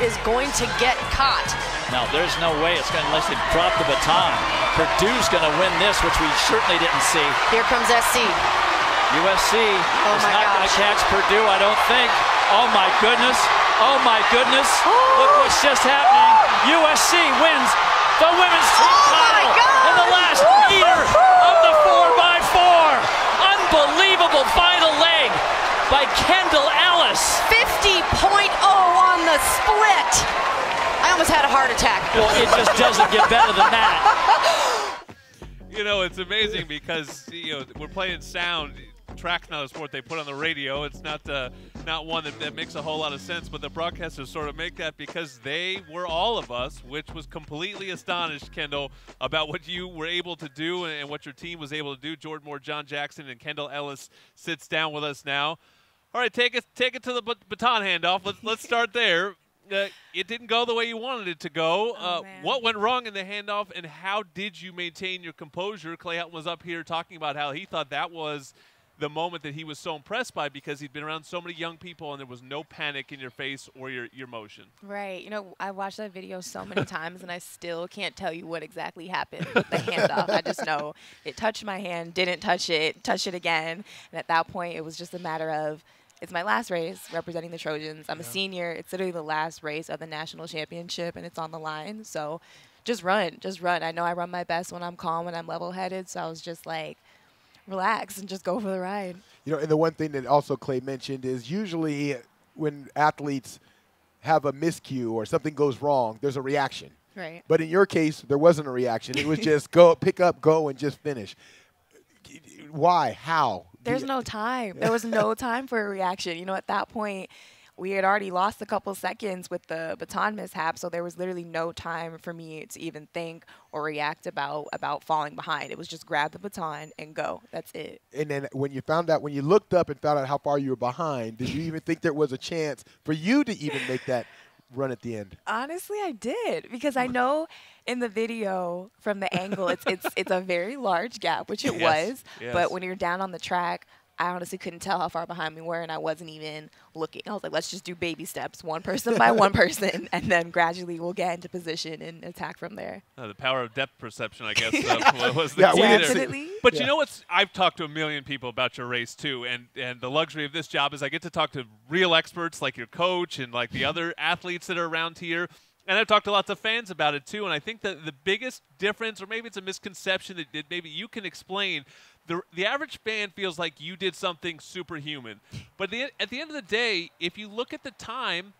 is going to get caught. Now, there's no way it's going to, unless they drop the baton. Purdue's going to win this, which we certainly didn't see. Here comes SC. USC is not going to catch Purdue, I don't think. Oh, my goodness. Oh, my goodness. Look what's just happening. USC wins the women's team title in the last meter of the 4x4. Unbelievable final leg by Kendall Ellis. 50.0 on the split. I almost had a heart attack. Well, it just doesn't get better than that. You know, it's amazing because, we're playing sound. Track's not a sport they put on the radio. It's not one that makes a whole lot of sense, but the broadcasters sort of make that because they were all of us, which was completely astonished, Kendall, about what you were able to do and what your team was able to do. Jordan Moore, John Jackson, and Kendall Ellis sits down with us now. All right, take it to the baton handoff. Let's start there. It didn't go the way you wanted it to go. What went wrong in the handoff, and how did you maintain your composure? Clay Helton was up here talking about how he thought that was the moment that he was so impressed by because he'd been around so many young people and there was no panic in your face or your motion. Right. I watched that video so many times and I still can't tell you what exactly happened with the handoff. I just know it touched my hand, didn't touch it again. And at that point, it was just a matter of, it's my last race representing the Trojans. I'm a senior. It's literally the last race of the national championship and it's on the line. So just run. I know I run my best when I'm calm, when I'm level-headed. So I was just like, relax and just go for the ride. And the one thing that also Clay mentioned is usually when athletes have a miscue or something goes wrong, there's a reaction. Right. But in your case, there wasn't a reaction. It was just go, pick up, go, and just finish. Why? How? There's no time. There was no time for a reaction. At that point, we had already lost a couple seconds with the baton mishap, so there was literally no time for me to even think or react about falling behind. It was just grab the baton and go. That's it. And then when you looked up and found out how far you were behind, did you even think there was a chance for you to even make that run at the end? Honestly, I did, because I know in the video from the angle, it's a very large gap, which it was. Yes. But when you're down on the track, I honestly couldn't tell how far behind we were, and I wasn't even looking. I was like, let's just do baby steps, one person by one person, and then gradually we'll get into position and attack from there. The power of depth perception, I guess, was the key definitely. There. But you know what's? I've talked to a million people about your race, too, and the luxury of this job is I get to talk to real experts like your coach and like the other athletes that are around here. And I've talked to lots of fans about it, too. And I think that the biggest difference, or maybe it's a misconception that maybe you can explain, the average fan feels like you did something superhuman. But at the end of the day, if you look at the time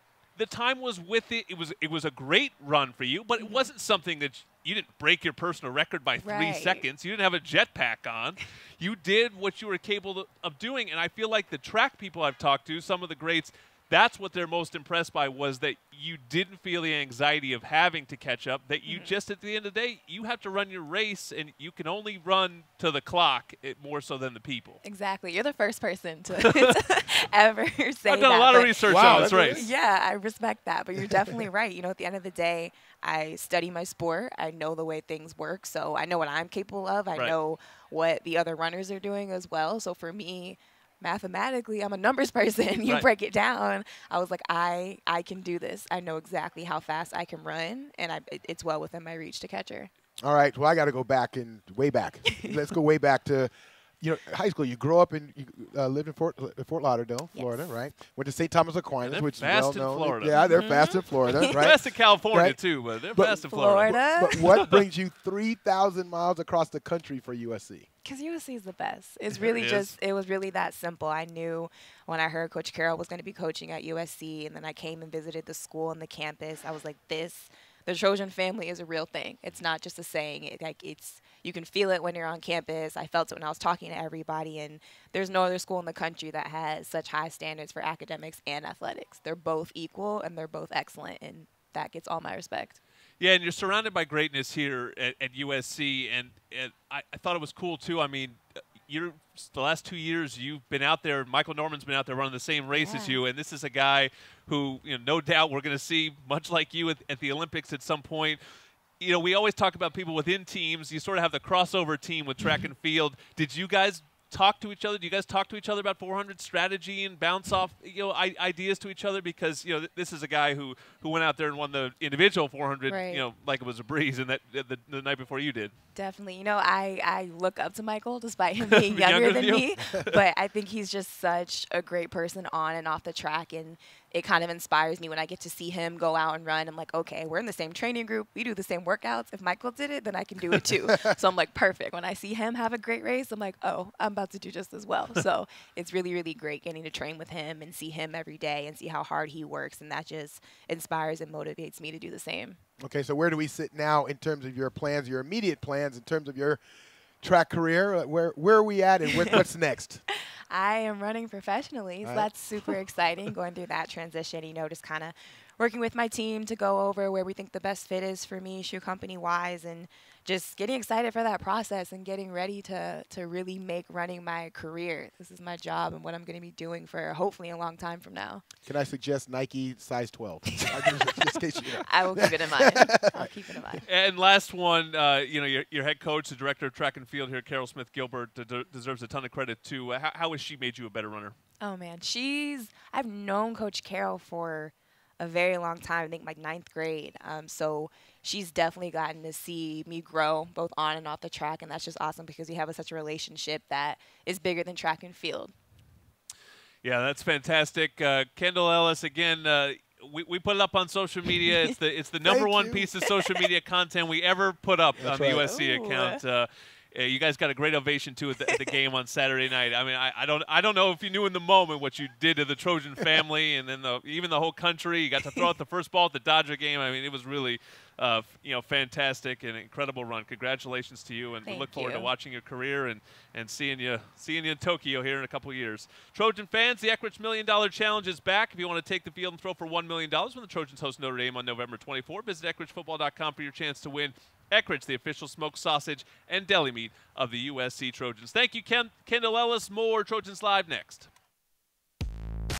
was with it. It was a great run for you, but it wasn't something that you didn't break your personal record by 3 seconds. You didn't have a jetpack on. You did what you were capable of doing. And I feel like the track people I've talked to, some of the greats, that's what they're most impressed by, was that you didn't feel the anxiety of having to catch up, that you just, at the end of the day, you have to run your race, and you can only run to the clock more so than the people. Exactly. You're the first person to ever say that. I've done a lot of research on this race. Yeah, I respect that, but you're definitely right. At the end of the day, I study my sport. I know the way things work, so I know what I'm capable of. I know what the other runners are doing as well. So for me, mathematically, I'm a numbers person. You break it down. I was like, I can do this. I know exactly how fast I can run, and it's well within my reach to catch her. All right. Well, I got to go back and way back. Let's go way back to, high school. You grew up in, you lived in Fort Lauderdale, Florida, right? Went to St. Thomas Aquinas, which is well known. Florida. Yeah, they're fast in Florida, right? Fast in California too, but they're fast in Florida. But what brings you 3,000 miles across the country for USC? Because USC is the best. It's really it was really that simple. I knew when I heard Coach Carroll was going to be coaching at USC, and then I came and visited the school and the campus. I was like, the Trojan family is a real thing. It's not just a saying. You can feel it when you're on campus. I felt it when I was talking to everybody, and there's no other school in the country that has such high standards for academics and athletics. They're both equal, and they're both excellent, and that gets all my respect. Yeah, and you're surrounded by greatness here at USC, and I thought it was cool, too. I mean, the last 2 years you've been out there. Michael Norman's been out there running the same race as you, and this is a guy who, no doubt we're going to see, much like you at the Olympics at some point. We always talk about people within teams. You sort of have the crossover team with track and field. Did you guys talk to each other? Do you guys talk to each other about 400 strategy and bounce off ideas to each other? Because this is a guy who went out there and won the individual 400 right. like it was a breeze, and that the night before you did. Definitely. I look up to Michael despite him being younger than me, but I think he's just such a great person on and off the track, and it kind of inspires me when I get to see him go out and run. I'm like, okay, we're in the same training group. We do the same workouts. If Michael did it, then I can do it too. So I'm like, perfect. When I see him have a great race, I'm like, oh, I'm about to do just as well. So it's really, really great getting to train with him and see him every day and see how hard he works, and that just inspires and motivates me to do the same. Okay, so where do we sit now in terms of your plans, your immediate plans, in terms of your track career? Where are we at, and what's next? I am running professionally, so that's super exciting, going through that transition, just kind of working with my team to go over where we think the best fit is for me, shoe company-wise, and just getting excited for that process and getting ready to really make running my career. This is my job and what I'm going to be doing for hopefully a long time from now. Can I suggest Nike size 12? Just in case you know. I will keep it in mind. I'll keep it in mind. And last one, your head coach, the director of track and field here, Carol Smith-Gilbert, deserves a ton of credit too. How has she made you a better runner? Oh, man. I've known Coach Carol for a very long time, I think like 9th grade. So she's definitely gotten to see me grow both on and off the track, and that's just awesome because we have such a relationship that is bigger than track and field. Yeah, that's fantastic. Kendall, Ellis, again, we put it up on social media. It's the number one piece of social media content we ever put up on the USC account. You guys got a great ovation too at the game on Saturday night. I mean, I don't know if you knew in the moment what you did to the Trojan family and then even the whole country. You got to throw out the first ball at the Dodger game. I mean, it was really fantastic and incredible run. Congratulations to you, and we look forward to watching your career and seeing you in Tokyo here in a couple of years. Trojan fans, the Eckrich $1 Million Challenge is back. If you want to take the field and throw for $1 million when the Trojans host Notre Dame on November 24th, visit EckrichFootball.com for your chance to win Eckrich, the official smoked sausage and deli meat of the USC Trojans. Thank you, Kendall, Ellis. More Trojans Live next.